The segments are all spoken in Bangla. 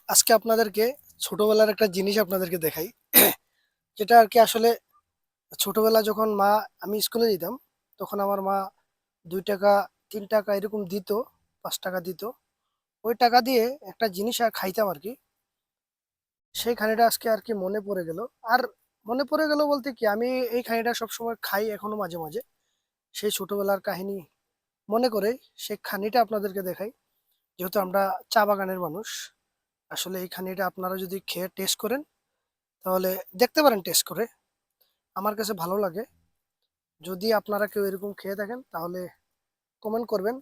আজকে আপনাদেরকে ছোটবেলার একটা জিনিস আপনাদেরকে দেখাই। যেটা আর কি আসলে ছোটবেলা যখন আমি স্কুলে যেতাম, তখন আমার মা 2 টাকা 3 টাকা এরকম দিত, 5 টাকা দিত। ওই টাকা দিয়ে একটা জিনিস আর খাইতাম আর কি। সেই খানিটা আজকে আর কি মনে পড়ে গেল। আর মনে পড়ে গেল বলতে কি, আমি এই খানিটা সবসময় খাই এখনো মাঝে মাঝে। সেই ছোটবেলার কাহিনী মনে করে সেই খানিটা আপনাদেরকে দেখাই। যেহেতু আমরা চা বাগানের মানুষ, আসলে এই খানিটা আপনারা যদি খেয়ে টেস্ট করেন, তাহলে দেখতে পারেন টেস্ট করে। আমার কাছে ভালো লাগে। যদি আপনারা কেউ এরকম খেয়ে থাকেন তাহলে কমেন্ট করবেন।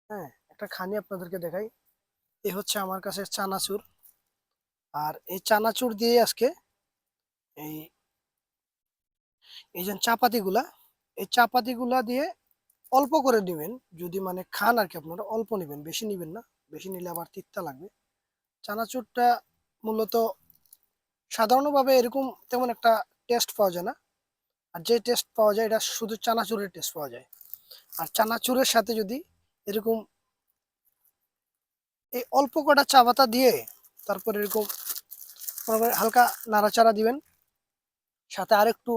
হ্যাঁ, একটা খানি আপনাদেরকে দেখাই। এই হচ্ছে আমার কাছে চানাচুর। আর এই চানাচুর দিয়ে আজকে এই এই যে চাপাতিগুলা, এই চাপাতিগুলা দিয়ে অল্প করে নেবেন। যদি মানে খান আর কি, আপনারা অল্প নেবেন, বেশি নেবেন না। বেশি নিলে আবার তিতা লাগবে। চানাচুরটা মূলত সাধারণভাবে এরকম তেমন একটা টেস্ট পাওয়া যায় না। আর যে টেস্ট পাওয়া যায় এটা শুধু চানাচুরের টেস্ট পাওয়া যায়। আর চানাচুরের সাথে যদি এরকম এই অল্প কটা চা পাতা দিয়ে তারপর এরকম মনে করেন হালকা নাড়াচাড়া দিবেন, সাথে আর একটু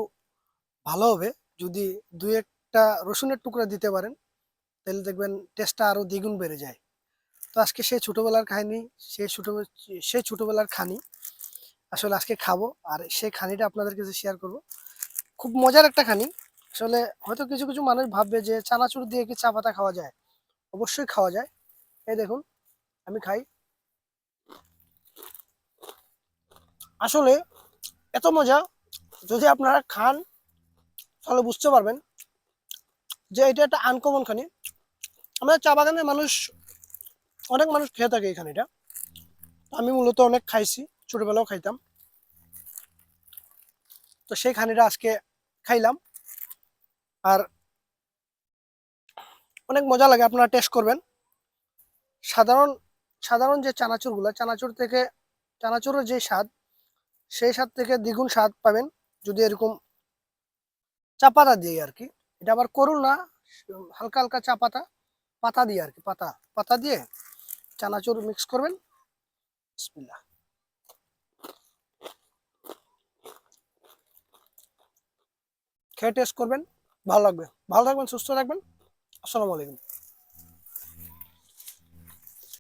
ভালো হবে যদি 2-1টা রসুনের টুকরা দিতে পারেন, তাহলে দেখবেন টেস্টটা আরো দ্বিগুণ বেড়ে যায়। তো আজকে সেই ছোটবেলার কাহিনী, সেই ছোট সেই ছোটবেলার খানি আসলে আজকে খাবো। আর সেই খানিটা আপনাদের কাছে শেয়ার করব। খুব মজার একটা খানি। আসলে হয়তো কিছু কিছু মানুষ ভাববে যে চানাচুর দিয়ে কি চা পাতা খাওয়া যায়। অবশ্যই খাওয়া যায়। এই দেখুন, আমি খাই। আসলে এত মজা, যদি আপনারা খান তাহলে বুঝতে পারবেন যে এটা একটা আনকমন খানি। আমাদের চা বাগানের মানুষ, অনেক মানুষ খেয়ে থাকে এই খানিটা। আমি মূলত অনেক খাইছি, ছোটবেলাও খাইতাম। তো সেই খানিটা আজকে খাইলাম। আর অনেক মজা লাগে, আপনারা টেস্ট করবেন। সাধারণ সাধারণ যে চানাচুরগুলো, চানাচুরের যে স্বাদ, সেই স্বাদ থেকে দ্বিগুণ স্বাদ পাবেন যদি এরকম চা পাতা দিয়ে আর কি। এটা আবার করুন না, হালকা হালকা চা পাতা পাতা দিয়ে আর কি, পাতা পাতা দিয়ে চানাচুর মিক্স করবেন। বিসমিল্লাহ। খেয়ে টেস্ট করবেন, ভালো লাগবে। ভালো থাকবেন, সুস্থ থাকবেন। আসসালামু আলাইকুম।